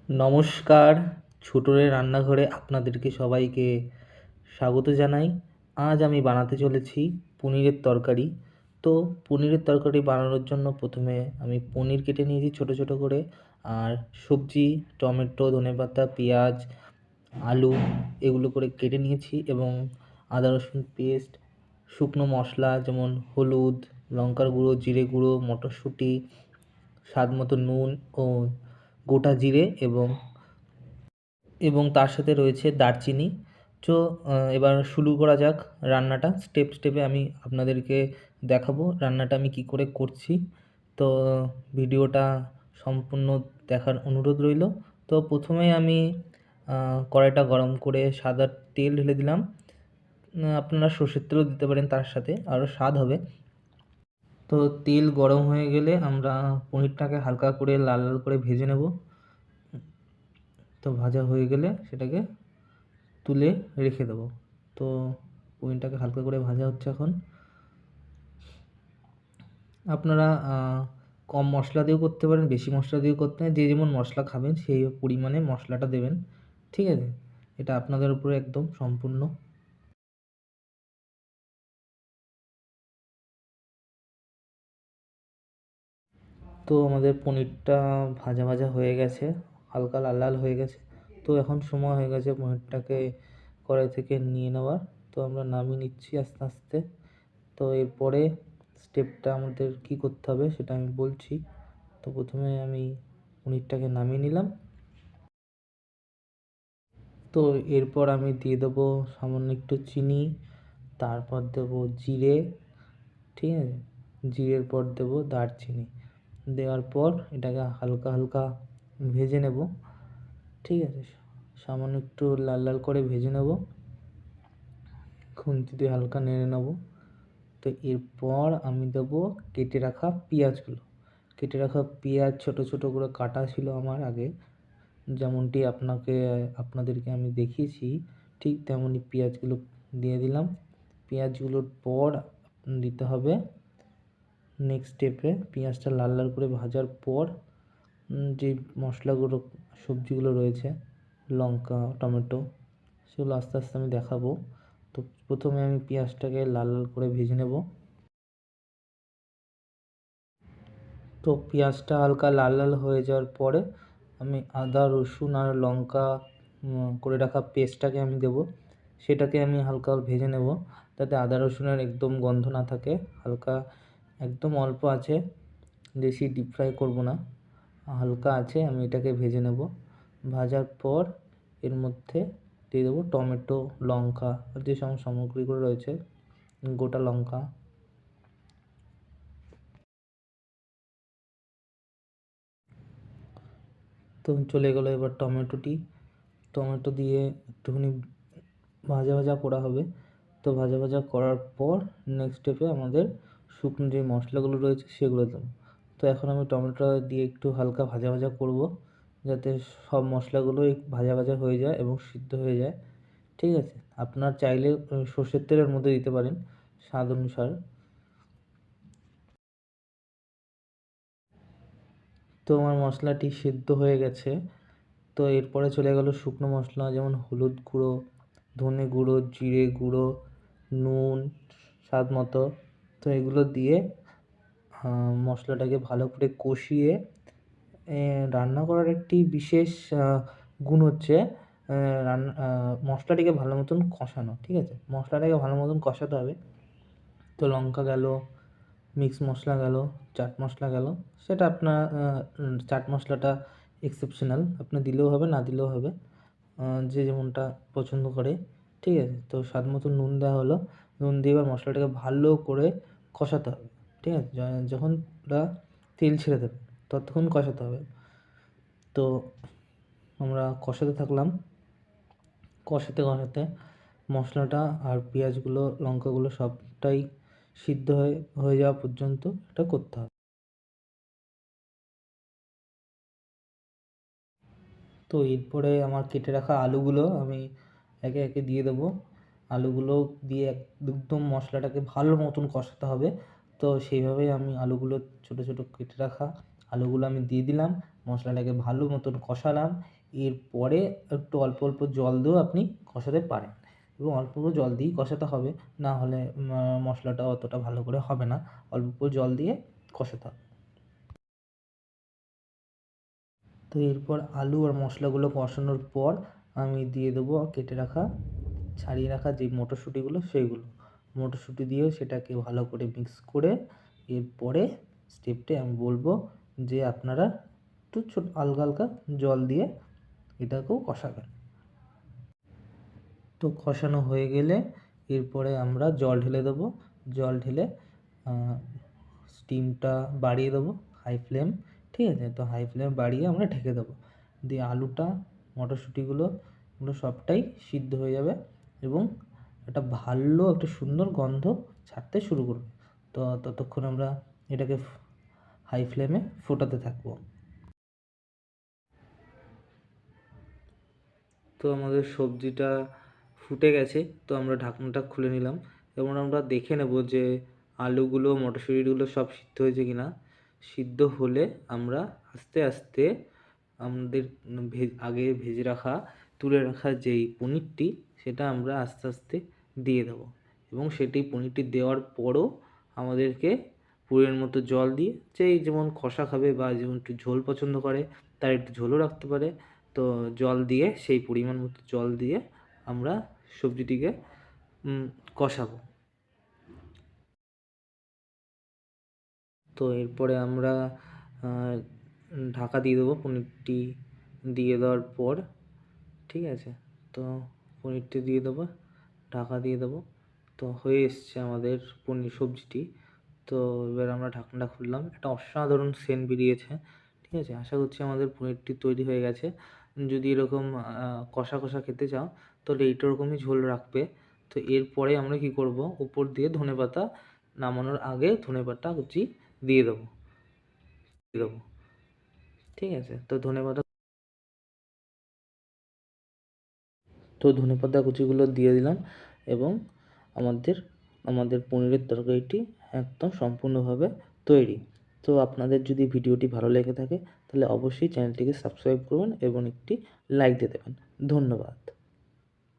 নমস্কার, ছোটনের রান্নাঘরে আপনাদেরকে সবাইকে স্বাগত জানাই। আজ আমি বানাতে চলেছি পনিরের তরকারি। তো পনিরের তরকারি বানানোর জন্য প্রথমে আমি পনির কেটে নিয়েছি ছোটো ছোটো করে, আর সবজি টমেটো, ধনেপাতা, পেঁয়াজ, আলু এগুলো করে কেটে নিয়েছি, এবং আদা রসুন পেস্ট, শুকনো মশলা যেমন হলুদ, লঙ্কার গুঁড়ো, জিরে গুঁড়ো, মটরশুঁটি, স্বাদ মতো নুন ও গোটা জিরে, এবং তার সাথে রয়েছে দারচিনি। তো এবার শুরু করা যাক রান্নাটা। স্টেপ স্টেপে আমি আপনাদেরকে দেখাবো রান্নাটা আমি কী করে করছি। তো ভিডিওটা সম্পূর্ণ দেখার অনুরোধ রইল। তো প্রথমেই আমি কড়াইটা গরম করে সাদা তেল ঢেলে দিলাম। আপনারা সর্ষের তেলও দিতে পারেন, তার সাথে আরও স্বাদ হবে। তো তেল গরম হয়ে গেলে আমরা পনিরটাকে হালকা করে লাল লাল করে ভেজে নেব। তো ভাজা হয়ে গেলে সেটাকে তুলে রেখে দেবো। তো পনিরটাকে হালকা করে ভাজা হচ্ছে এখন। আপনারা কম মশলা দিয়েও করতে পারেন, বেশি মশলা দিয়েও করতে পারেন, যে যেমন মশলা খাবেন সেই পরিমাণে মশলাটা দেবেন, ঠিক আছে? এটা আপনাদের উপরে একদম সম্পূর্ণ। তো আমাদের পনিরটা ভাজা ভাজা হয়ে গেছে, হালকা লাল লাল হয়ে গেছে। তো এখন সময় হয়ে গেছে পনিরটাকে কড়াই থেকে নিয়ে নেওয়ার। তো আমরা নামিয়ে নিচ্ছি আস্তে আস্তে। তো এরপরে স্টেপটা আমাদের কী করতে হবে সেটা আমি বলছি। তো প্রথমে আমি পনিরটাকে নামিয়ে নিলাম। তো এরপর আমি দিয়ে দেবো সামান্য একটু চিনি, তারপর দেবো জিরে, ঠিক আছে? জিরের পর দেবো দারচিনি। দেওয়ার পর এটাকে হালকা হালকা ভেজে নেব, ঠিক আছে? সামান্য একটু লাল লাল করে ভেজে নেব, খুন্তি দিয়ে হালকা নেড়ে নেব। তো এরপর আমি দেবো কেটে রাখা পেঁয়াজগুলো। কেটে রাখা পেঁয়াজ ছোটো ছোটো করে কাটা ছিল আমার আগে, যেমনটি আপনাদেরকে আমি দেখিয়েছি, ঠিক তেমনই পেঁয়াজগুলো দিয়ে দিলাম। পেঁয়াজগুলোর পর দিতে হবে নেক্সট স্টেপে পেঁয়াজটা লাল লাল করে ভাজার পর যে মশলাগুলো, সবজিগুলো রয়েছে, লঙ্কা, টমেটো, সেগুলো আস্তে আস্তে আমি দেখাবো। তো প্রথমে আমি পেঁয়াজটাকে লাল লাল করে ভেজে নেব। তো পেঁয়াজটা হালকা লাল লাল হয়ে যাওয়ার পরে আমি আদা রসুন আর লঙ্কা করে রাখা পেস্টটাকে আমি দেবো। সেটাকে আমি হালকা ভেজে নেব, যাতে আদা রসুনের একদম গন্ধ না থাকে। হালকা একদম অল্প আছে, বেশি ডিপ ফ্রাই করবো না, হালকা আছে আমি এটাকে ভেজে নেব। ভাজার পর এর মধ্যে দিয়ে দেবো টমেটো, লঙ্কা আর যে সমস্ত সামগ্রীগুলো রয়েছে, গোটা লঙ্কা। তো চলে গেলো এবার টমেটো দিয়ে একটুখানি ভাজা ভাজা করা হবে। তো ভাজা ভাজা করার পর নেক্সট স্টেপে আমাদের শুকনো যে মশলাগুলো রয়েছে সেগুলো দেবো। তো এখন আমি টমেটো দিয়ে একটু হালকা ভাজা ভাজা করব, যাতে সব মশলাগুলো ভাজা ভাজা হয়ে যায় এবং সিদ্ধ হয়ে যায়, ঠিক আছে? আপনার চাইলে সর্ষের তেলের মধ্যে দিতে পারেন স্বাদ অনুসার। তো আমার মশলাটি সিদ্ধ হয়ে গেছে। তো এরপরে চলে গেল শুকনো মশলা, যেমন হলুদ গুঁড়ো, ধনে গুঁড়ো, জিরে গুঁড়ো, নুন স্বাদ মতো। তো এগুলো দিয়ে মশলাটাকে ভালো করে কষিয়ে রান্না করার একটি বিশেষ গুণ হচ্ছে মশলাটিকে ভালো মতন কষানো, ঠিক আছে? মশলাটাকে ভালো মতন কষাতে হবে। তো লঙ্কা গেল, মিক্স মশলা গেল, চাট মশলা গেল, সেটা আপনার চাট মশলাটা এক্সেপশনাল, আপনি দিলেও হবে না দিলেও হবে, যে যেমনটা পছন্দ করে, ঠিক আছে? তো স্বাদ মতো নুন দেওয়া হলো। নুন দিয়ে এবার মশলাটাকে ভালো করে কষাতে হবে, ঠিক আছে? যখন ওটা তেল ছেড়ে দেবে ততক্ষণ কষাতে হবে। তো আমরা কষাতে থাকলাম, কষাতে কষাতে মশলাটা আর পেঁয়াজগুলো, লঙ্কাগুলো সবটাই সিদ্ধ হয়ে যাওয়া পর্যন্ত এটা করতে হবে। তো এরপরে আমার কেটে রাখা আলুগুলো আমি একে একে দিয়ে দেবো। আলুগুলো দিয়ে একদম মশলাটাকে ভালো মতন কষাতে হবে। তো সেইভাবেই আমি আলুগুলো ছোটো ছোটো কেটে রাখা আলুগুলো আমি দিয়ে দিলাম, মশলাটাকে ভালো মতন কষালাম। এরপরে একটু অল্প অল্প জল দিয়েও আপনি কষাতে পারেন, এবং অল্প অল্প জল দিয়েই কষাতে হবে, না হলে মশলাটা অতটা ভালো করে হবে না। অল্প অল্প জল দিয়ে কষাতে হবে। তো এরপর আলু আর মশলাগুলো কষানোর পর আমি দিয়ে দেবো কেটে রাখা, ছাড়িয়ে রাখা যে মটরশুঁটিগুলো, সেইগুলো মটরশুঁটি দিয়েও সেটাকে ভালো করে মিক্স করে এরপরে স্টেপটে আমি বলবো যে আপনারা একটু হালকা হালকা জল দিয়ে এটাকেও কষাবেন। তো কষানো হয়ে গেলে এরপরে আমরা জল ঢেলে দেবো। জল ঢেলে স্টিমটা বাড়িয়ে দেবো, হাই ফ্লেম, ঠিক আছে? তো হাই ফ্লেম বাড়িয়ে আমরা ঢেকে দেবো, দিয়ে আলুটা মটরশুঁটিগুলো সবটাই সিদ্ধ হয়ে যাবে এবং একটা ভালো একটা সুন্দর গন্ধ ছাড়তে শুরু করবে। তো ততক্ষণ আমরা এটাকে হাই ফ্লেমে ফোটাতে থাকবো। তো আমাদের সবজিটা ফুটে গেছে, তো আমরা ঢাকনাটা খুলে নিলাম এবং আমরা দেখে নেব যে আলুগুলো মটরশুঁটিগুলো সব সিদ্ধ হয়েছে কি না। সিদ্ধ হলে আমরা আস্তে আস্তে আমাদের আগে ভেজে রাখা, তুলে রাখা যেই পনিরটি, সেটা আমরা আস্তে আস্তে দিয়ে দেবো, এবং সেটি পনিরটি দেওয়ার পরও আমাদেরকে পরিমাণ মতো জল দিয়ে, যেই যেমন কষা খাবে বা যেমন একটু ঝোল পছন্দ করে তার একটু ঝোলও রাখতে পারে, তো জল দিয়ে সেই পরিমাণ মতো জল দিয়ে আমরা সবজিটিকে কষাবো। তো এরপরে আমরা ঢাকা দিয়ে দেবো পনিরটি দিয়ে দেওয়ার পর, ঠিক আছে? তো পনিরটি দিয়ে দেবো, ঢাকা দিয়ে দেবো। তো হয়ে এসছে আমাদের পনির সবজিটি। তো এবার আমরা ঢাকনাটা খুললাম, একটা অসাধারণ সেন্ট বেরিয়েছে, ঠিক আছে? আশা করছি আমাদের পনিরটি তৈরি হয়ে গেছে। যদি এরকম কষা কষা খেতে চাও তাহলে এইরকমই ঝোল রাখবে। তো এরপরে আমরা কি করব, উপর দিয়ে ধনেপাতা, নামানোর আগে ধনেপাতা কুচি দিয়ে দেবো, ঠিক আছে? তো ধনেপাতা কুচিগুলো দিয়ে দিলাম এবং আমাদের পনিরের তরকারিটি একদম সম্পূর্ণভাবে তৈরি। তো আপনাদের যদি ভিডিওটি ভালো লেগে থাকে তাহলে অবশ্যই চ্যানেলটিকে সাবস্ক্রাইব করবেন এবং একটি লাইক দিয়ে দেবেন। ধন্যবাদ।